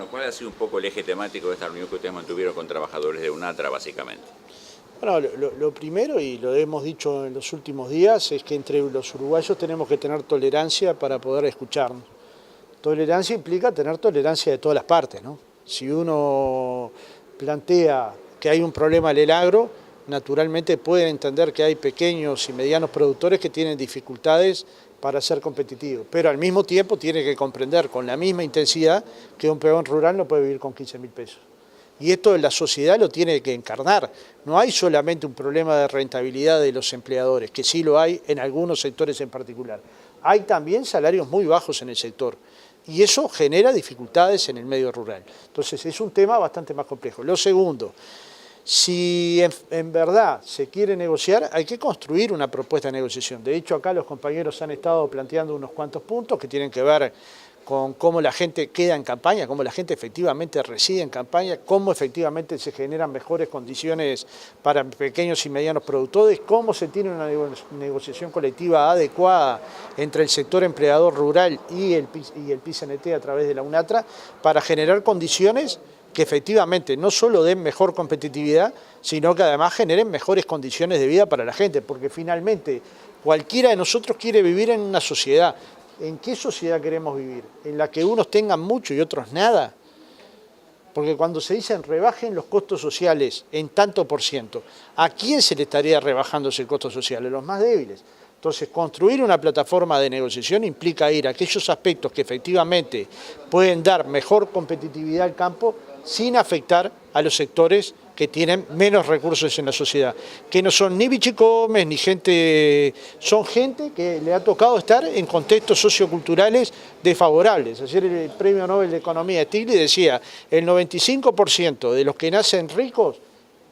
¿Cuál ha sido un poco el eje temático de esta reunión que ustedes mantuvieron con trabajadores de UNATRA, básicamente? Bueno, lo primero, y lo hemos dicho en los últimos días, es que entre los uruguayos tenemos que tener tolerancia para poder escucharnos. Tolerancia implica tener tolerancia de todas las partes, ¿no? Si uno plantea que hay un problema en el agro, naturalmente puede entender que hay pequeños y medianos productores que tienen dificultades para ser competitivos, pero al mismo tiempo tiene que comprender con la misma intensidad que un peón rural no puede vivir con 15.000 pesos. Y esto la sociedad lo tiene que encarnar. No hay solamente un problema de rentabilidad de los empleadores, que sí lo hay en algunos sectores en particular. Hay también salarios muy bajos en el sector y eso genera dificultades en el medio rural. Entonces es un tema bastante más complejo. Lo segundo, si en verdad se quiere negociar, hay que construir una propuesta de negociación. De hecho, acá los compañeros han estado planteando unos cuantos puntos que tienen que ver con cómo la gente queda en campaña, cómo la gente efectivamente reside en campaña, cómo efectivamente se generan mejores condiciones para pequeños y medianos productores, cómo se tiene una negociación colectiva adecuada entre el sector empleador rural y el PICNT a través de la UNATRA para generar condiciones que efectivamente no solo den mejor competitividad, sino que además generen mejores condiciones de vida para la gente, porque finalmente cualquiera de nosotros quiere vivir en una sociedad. ¿En qué sociedad queremos vivir? ¿En la que unos tengan mucho y otros nada? Porque cuando se dicen rebajen los costos sociales en tanto por ciento, ¿a quién se le estaría rebajando ese costo social? A los más débiles. Entonces, construir una plataforma de negociación implica ir a aquellos aspectos que efectivamente pueden dar mejor competitividad al campo sin afectar a los sectores que tienen menos recursos en la sociedad, que no son ni bichicomes, ni gente, son gente que le ha tocado estar en contextos socioculturales desfavorables. Ayer el Premio Nobel de Economía de Stiglitz decía, el 95% de los que nacen ricos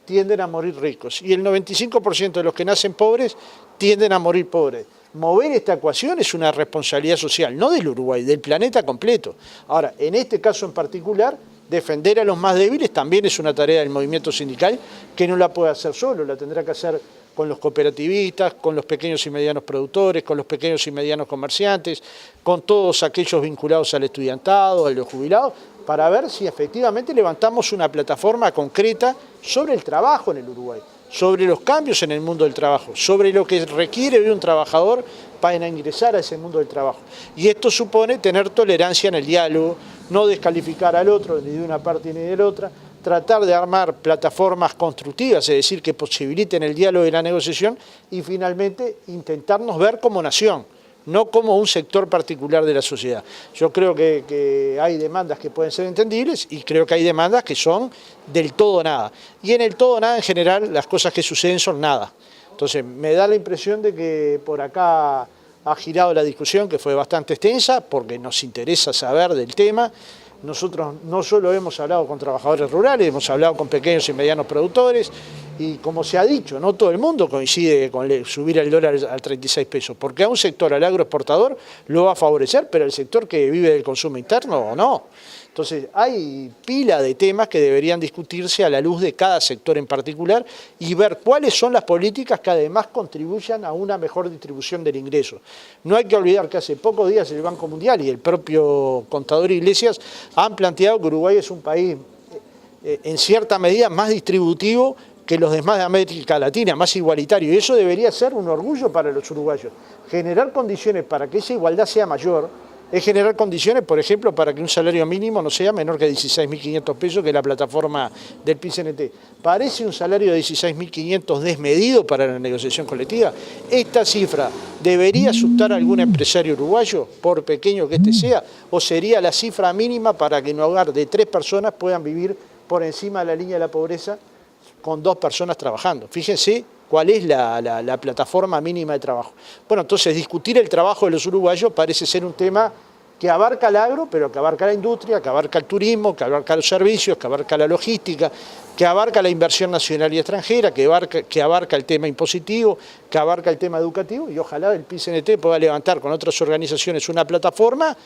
tienden a morir ricos y el 95% de los que nacen pobres tienden a morir pobres. Mover esta ecuación es una responsabilidad social, no del Uruguay, del planeta completo. Ahora, en este caso en particular, defender a los más débiles también es una tarea del movimiento sindical que no la puede hacer solo, la tendrá que hacer con los cooperativistas, con los pequeños y medianos productores, con los pequeños y medianos comerciantes, con todos aquellos vinculados al estudiantado, a los jubilados, para ver si efectivamente levantamos una plataforma concreta sobre el trabajo en el Uruguay, sobre los cambios en el mundo del trabajo, sobre lo que requiere de un trabajador para ingresar a ese mundo del trabajo. Y esto supone tener tolerancia en el diálogo, no descalificar al otro ni de una parte ni de la otra, tratar de armar plataformas constructivas, es decir, que posibiliten el diálogo y la negociación y finalmente intentarnos ver como nación, no como un sector particular de la sociedad. Yo creo que hay demandas que pueden ser entendibles y creo que hay demandas que son del todo nada. Y en el todo nada en general las cosas que suceden son nada. Entonces me da la impresión de que por acá ha girado la discusión, que fue bastante extensa, porque nos interesa saber del tema. Nosotros no solo hemos hablado con trabajadores rurales, hemos hablado con pequeños y medianos productores, y como se ha dicho, no todo el mundo coincide con subir el dólar a 36 pesos, porque a un sector, al agroexportador, lo va a favorecer, pero al sector que vive del consumo interno, no. Entonces, hay pila de temas que deberían discutirse a la luz de cada sector en particular y ver cuáles son las políticas que además contribuyan a una mejor distribución del ingreso. No hay que olvidar que hace pocos días el Banco Mundial y el propio contador Iglesias han planteado que Uruguay es un país en cierta medida más distributivo que los demás de América Latina, más igualitario. Y eso debería ser un orgullo para los uruguayos. Generar condiciones para que esa igualdad sea mayor es generar condiciones, por ejemplo, para que un salario mínimo no sea menor que 16.500 pesos, que es la plataforma del PICNT. ¿Parece un salario de 16.500 desmedido para la negociación colectiva? ¿Esta cifra debería asustar a algún empresario uruguayo, por pequeño que este sea, o sería la cifra mínima para que en un hogar de 3 personas puedan vivir por encima de la línea de la pobreza con 2 personas trabajando? Fíjense cuál es la plataforma mínima de trabajo. Bueno, entonces discutir el trabajo de los uruguayos parece ser un tema que abarca el agro, pero que abarca la industria, que abarca el turismo, que abarca los servicios, que abarca la logística, que abarca la inversión nacional y extranjera, que abarca el tema impositivo, que abarca el tema educativo, y ojalá el PICNT pueda levantar con otras organizaciones una plataforma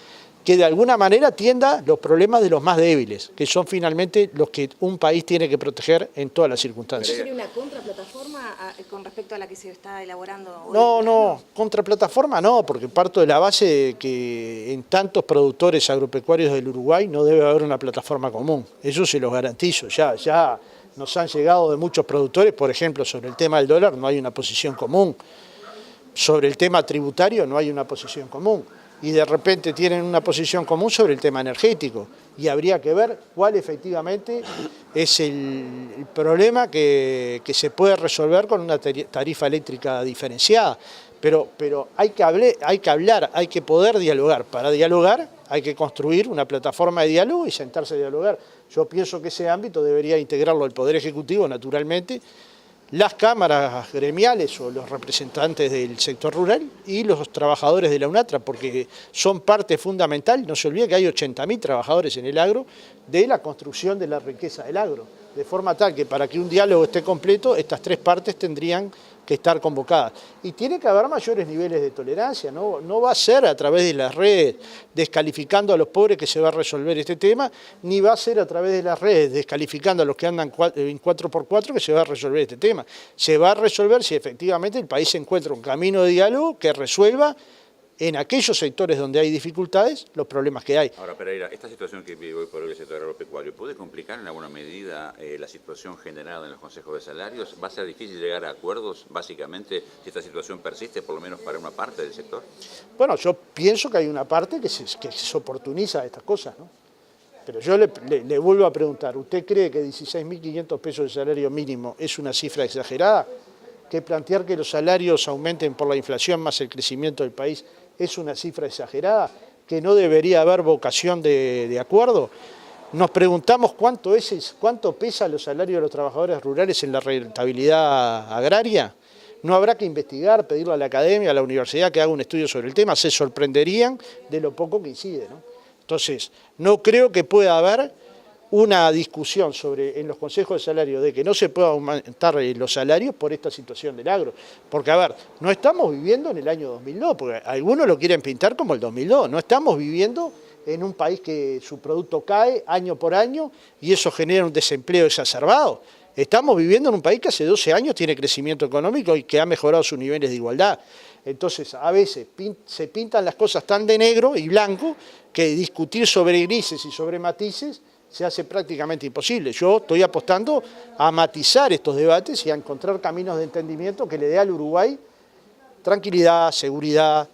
que de alguna manera atienda los problemas de los más débiles, que son finalmente los que un país tiene que proteger en todas las circunstancias. ¿Tiene una contraplataforma con respecto a la que se está elaborando hoy? No, contraplataforma no, porque parto de la base de que en tantos productores agropecuarios del Uruguay no debe haber una plataforma común. Eso se los garantizo. Ya nos han llegado de muchos productores, por ejemplo, sobre el tema del dólar no hay una posición común. Sobre el tema tributario no hay una posición común. Y de repente tienen una posición común sobre el tema energético. Y habría que ver cuál efectivamente es el problema que se puede resolver con una tarifa eléctrica diferenciada. Pero hay que hablar, hay que poder dialogar. Para dialogar hay que construir una plataforma de diálogo y sentarse a dialogar. Yo pienso que ese ámbito debería integrarlo el Poder Ejecutivo, naturalmente, las cámaras gremiales o los representantes del sector rural y los trabajadores de la UNATRA, porque son parte fundamental. No se olvide que hay 80.000 trabajadores en el agro de la construcción de la riqueza del agro, de forma tal que para que un diálogo esté completo, estas tres partes tendrían que estar convocadas. Y tiene que haber mayores niveles de tolerancia, no va a ser a través de las redes descalificando a los pobres que se va a resolver este tema, ni va a ser a través de las redes descalificando a los que andan en 4x4 que se va a resolver este tema. Se va a resolver si efectivamente el país encuentra un camino de diálogo que resuelva en aquellos sectores donde hay dificultades los problemas que hay. Ahora, Pereira, esta situación que vive hoy por hoy el sector agropecuario, ¿puede complicar en alguna medida la situación generada en los consejos de salarios? ¿Va a ser difícil llegar a acuerdos, básicamente, si esta situación persiste, por lo menos para una parte del sector? Bueno, yo pienso que hay una parte que se oportuniza de estas cosas, ¿no? Pero yo le vuelvo a preguntar, ¿usted cree que 16.500 pesos de salario mínimo es una cifra exagerada? ¿Que plantear que los salarios aumenten por la inflación más el crecimiento del país es una cifra exagerada? ¿Que no debería haber vocación de acuerdo? Nos preguntamos cuánto pesan los salarios de los trabajadores rurales en la rentabilidad agraria. No habrá que investigar, pedirle a la academia, a la universidad que haga un estudio sobre el tema, se sorprenderían de lo poco que incide, ¿no? Entonces, no creo que pueda haber una discusión en los consejos de salario de que no se pueda aumentar los salarios por esta situación del agro. Porque, a ver, no estamos viviendo en el año 2002, porque algunos lo quieren pintar como el 2002, no estamos viviendo en un país que su producto cae año por año y eso genera un desempleo exacerbado. Estamos viviendo en un país que hace 12 años tiene crecimiento económico y que ha mejorado sus niveles de igualdad. Entonces, a veces se pintan las cosas tan de negro y blanco que discutir sobre grises y sobre matices se hace prácticamente imposible. Yo estoy apostando a matizar estos debates y a encontrar caminos de entendimiento que le dé al Uruguay tranquilidad, seguridad,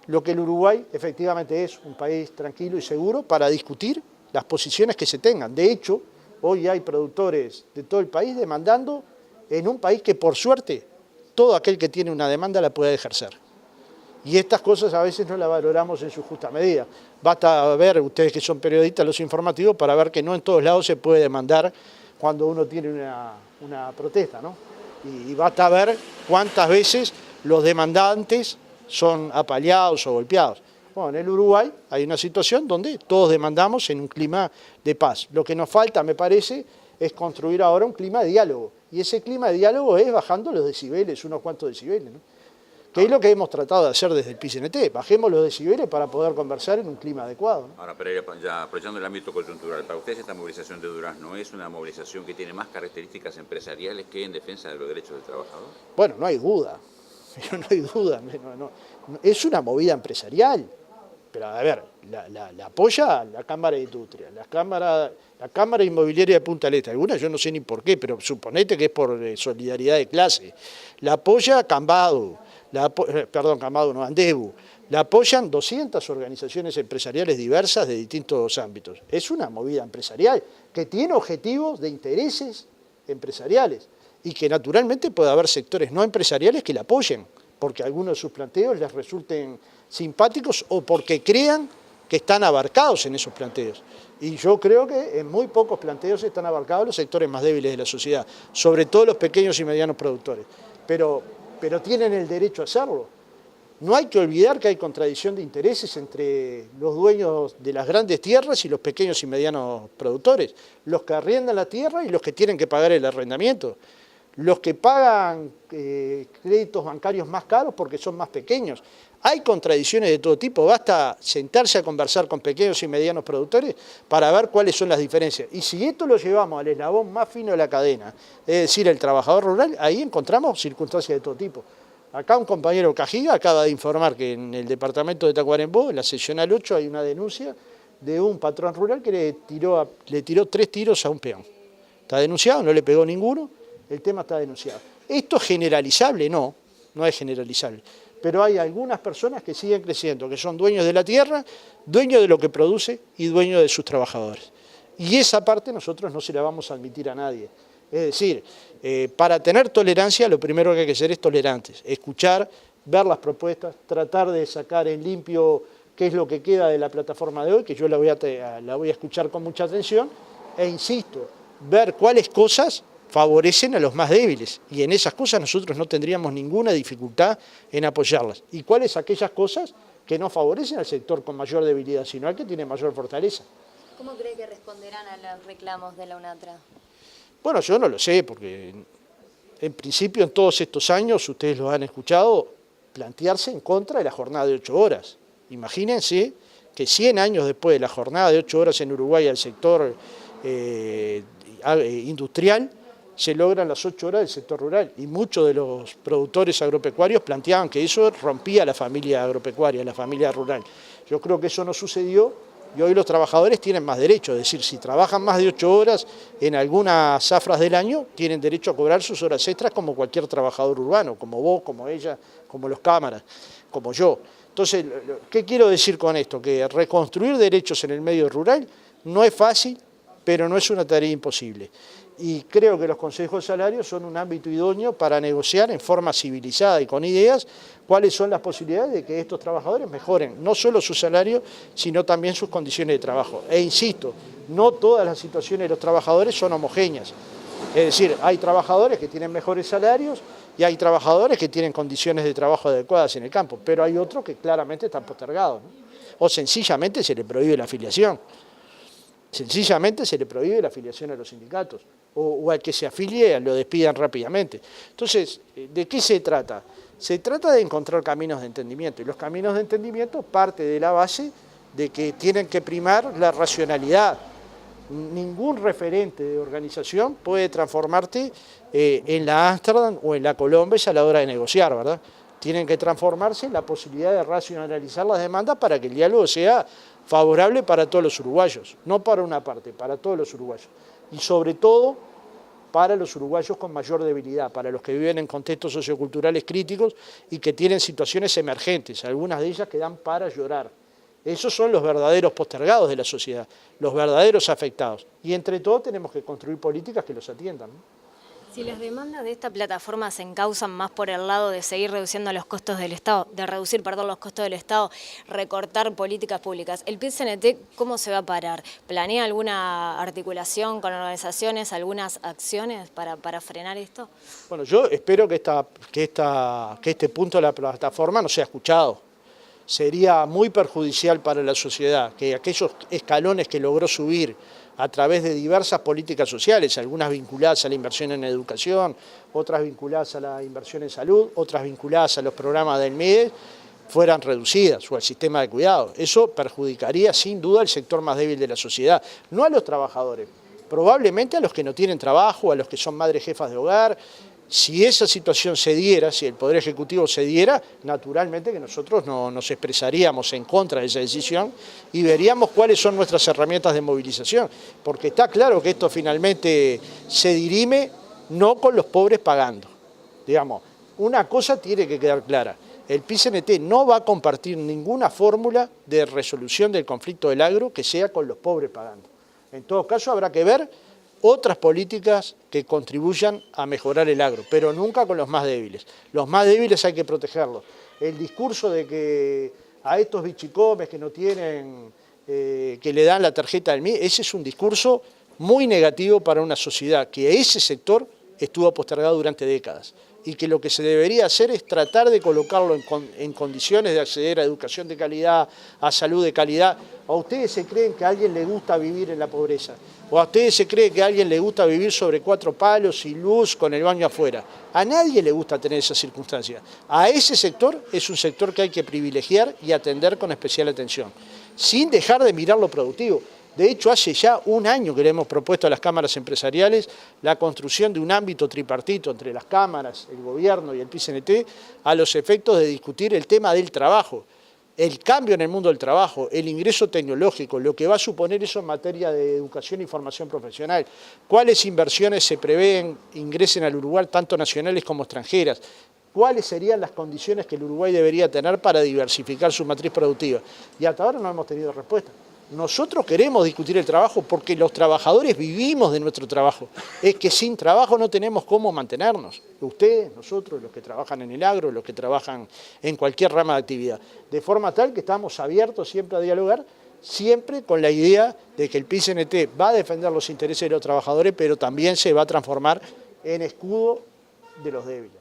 lo que el Uruguay efectivamente es, un país tranquilo y seguro para discutir las posiciones que se tengan. De hecho, hoy hay productores de todo el país demandando en un país que por suerte todo aquel que tiene una demanda la puede ejercer. Y estas cosas a veces no las valoramos en su justa medida. Basta ver, ustedes que son periodistas, los informativos, para ver que no en todos lados se puede demandar cuando uno tiene una protesta, ¿no? Y basta ver cuántas veces los demandantes son apaleados o golpeados. Bueno, en el Uruguay hay una situación donde todos demandamos en un clima de paz. Lo que nos falta, me parece, es construir ahora un clima de diálogo. Y ese clima de diálogo es bajando los decibeles, unos cuantos decibeles, ¿no? Que es lo que hemos tratado de hacer desde el PICNT. Bajemos los decibeles para poder conversar en un clima adecuado, ¿no? Ahora, Pereira, ya aprovechando el ámbito coyuntural, ¿para ustedes esta movilización de Durazno es una movilización que tiene más características empresariales que en defensa de los derechos del trabajador? Bueno, no hay duda. No hay duda. Es una movida empresarial. Pero a ver, la apoya la Cámara de Industria, la Cámara Inmobiliaria de Punta del Este, algunas yo no sé ni por qué, pero suponete que es por solidaridad de clase. La apoya Cambado, Cambado no, Andebu. La apoyan 200 organizaciones empresariales diversas de distintos ámbitos. Es una movida empresarial que tiene objetivos de intereses empresariales y que naturalmente puede haber sectores no empresariales que la apoyen, porque algunos de sus planteos les resulten simpáticos o porque crean que están abarcados en esos planteos. Y yo creo que en muy pocos planteos están abarcados los sectores más débiles de la sociedad, sobre todo los pequeños y medianos productores. Pero tienen el derecho a hacerlo. No hay que olvidar que hay contradicción de intereses entre los dueños de las grandes tierras y los pequeños y medianos productores, los que arriendan la tierra y los que tienen que pagar el arrendamiento. Los que pagan créditos bancarios más caros porque son más pequeños. Hay contradicciones de todo tipo, basta sentarse a conversar con pequeños y medianos productores para ver cuáles son las diferencias. Y si esto lo llevamos al eslabón más fino de la cadena, es decir, el trabajador rural, ahí encontramos circunstancias de todo tipo. Acá un compañero Cajiga acaba de informar que en el departamento de Tacuarembó, en la seccional 8, hay una denuncia de un patrón rural que le tiró 3 tiros a un peón. Está denunciado, no le pegó ninguno, el tema está denunciado. ¿Esto es generalizable? No, no es generalizable. Pero hay algunas personas que siguen creciendo, que son dueños de la tierra, dueños de lo que produce y dueños de sus trabajadores. Y esa parte nosotros no se la vamos a admitir a nadie. Es decir, para tener tolerancia lo primero que hay que ser es tolerantes, escuchar, ver las propuestas, tratar de sacar en limpio qué es lo que queda de la plataforma de hoy, que yo la voy a escuchar con mucha atención, e insisto, ver cuáles cosas favorecen a los más débiles, y en esas cosas nosotros no tendríamos ninguna dificultad en apoyarlas. ¿Y cuáles aquellas cosas que no favorecen al sector con mayor debilidad, sino al que tiene mayor fortaleza? ¿Cómo cree que responderán a los reclamos de la UNATRA? Bueno, yo no lo sé, porque en principio en todos estos años, ustedes lo han escuchado, plantearse en contra de la jornada de 8 horas. Imagínense que 100 años después de la jornada de 8 horas en Uruguay al sector industrial, se logran las 8 horas del sector rural, y muchos de los productores agropecuarios planteaban que eso rompía la familia agropecuaria, la familia rural. Yo creo que eso no sucedió y hoy los trabajadores tienen más derecho, es decir, si trabajan más de 8 horas en algunas zafras del año, tienen derecho a cobrar sus horas extras como cualquier trabajador urbano, como vos, como ella, como los cámaras, como yo. Entonces, ¿qué quiero decir con esto? Que reconstruir derechos en el medio rural no es fácil, pero no es una tarea imposible. Y creo que los consejos de salarios son un ámbito idóneo para negociar en forma civilizada y con ideas cuáles son las posibilidades de que estos trabajadores mejoren no solo su salario, sino también sus condiciones de trabajo. E insisto, no todas las situaciones de los trabajadores son homogéneas. Es decir, hay trabajadores que tienen mejores salarios y hay trabajadores que tienen condiciones de trabajo adecuadas en el campo, pero hay otros que claramente están postergados, ¿no? O sencillamente se les prohíbe la afiliación. Sencillamente se le prohíbe la afiliación a los sindicatos, o al que se afilie lo despidan rápidamente. Entonces, ¿de qué se trata? Se trata de encontrar caminos de entendimiento, y los caminos de entendimiento parte de la base de que tienen que primar la racionalidad. Ningún referente de organización puede transformarte en la Ámsterdam o en la Colombes a la hora de negociar, ¿verdad? Tienen que transformarse en la posibilidad de racionalizar las demandas para que el diálogo sea favorable para todos los uruguayos, no para una parte, para todos los uruguayos. Y sobre todo para los uruguayos con mayor debilidad, para los que viven en contextos socioculturales críticos y que tienen situaciones emergentes, algunas de ellas que dan para llorar. Esos son los verdaderos postergados de la sociedad, los verdaderos afectados. Y entre todos tenemos que construir políticas que los atiendan, ¿no? Si las demandas de esta plataforma se encauzan más por el lado de seguir reduciendo los costos del Estado, de reducir, los costos del Estado, recortar políticas públicas, ¿el PIT-CNT cómo se va a parar? ¿Planea alguna articulación con organizaciones, algunas acciones para frenar esto? Bueno, yo espero que este punto de la plataforma no sea escuchado. Sería muy perjudicial para la sociedad que aquellos escalones que logró subir a través de diversas políticas sociales, algunas vinculadas a la inversión en educación, otras vinculadas a la inversión en salud, otras vinculadas a los programas del MIDES, fueran reducidas o al sistema de cuidado. Eso perjudicaría sin duda al sector más débil de la sociedad, no a los trabajadores, probablemente a los que no tienen trabajo, a los que son madres jefas de hogar. Si esa situación se diera, si el Poder Ejecutivo se diera, naturalmente que nosotros no nos expresaríamos en contra de esa decisión y veríamos cuáles son nuestras herramientas de movilización, porque está claro que esto finalmente se dirime no con los pobres pagando. Digamos, una cosa tiene que quedar clara, el PIT-CNT no va a compartir ninguna fórmula de resolución del conflicto del agro que sea con los pobres pagando. En todo caso habrá que ver otras políticas que contribuyan a mejorar el agro, pero nunca con los más débiles. Los más débiles hay que protegerlos. El discurso de que a estos bichicomes que no tienen, que le dan la tarjeta del MIDES, ese es un discurso muy negativo para una sociedad que ese sector estuvo postergado durante décadas. y que lo que se debería hacer es tratar de colocarlo en condiciones de acceder a educación de calidad, a salud de calidad. ¿O a ustedes se creen que a alguien le gusta vivir en la pobreza? ¿O a ustedes se cree que a alguien le gusta vivir sobre 4 palos y luz con el baño afuera? A nadie le gusta tener esas circunstancias. A ese sector es un sector que hay que privilegiar y atender con especial atención, sin dejar de mirar lo productivo. De hecho, hace ya un año que le hemos propuesto a las cámaras empresariales la construcción de un ámbito tripartito entre las cámaras, el gobierno y el PIT-CNT a los efectos de discutir el tema del trabajo, el cambio en el mundo del trabajo, el ingreso tecnológico, lo que va a suponer eso en materia de educación y formación profesional, cuáles inversiones se prevén ingresen al Uruguay, tanto nacionales como extranjeras, cuáles serían las condiciones que el Uruguay debería tener para diversificar su matriz productiva. Y hasta ahora no hemos tenido respuesta. Nosotros queremos discutir el trabajo porque los trabajadores vivimos de nuestro trabajo. Es que sin trabajo no tenemos cómo mantenernos. Ustedes, nosotros, los que trabajan en el agro, los que trabajan en cualquier rama de actividad. De forma tal que estamos abiertos siempre a dialogar, siempre con la idea de que el PIT-CNT va a defender los intereses de los trabajadores, pero también se va a transformar en escudo de los débiles.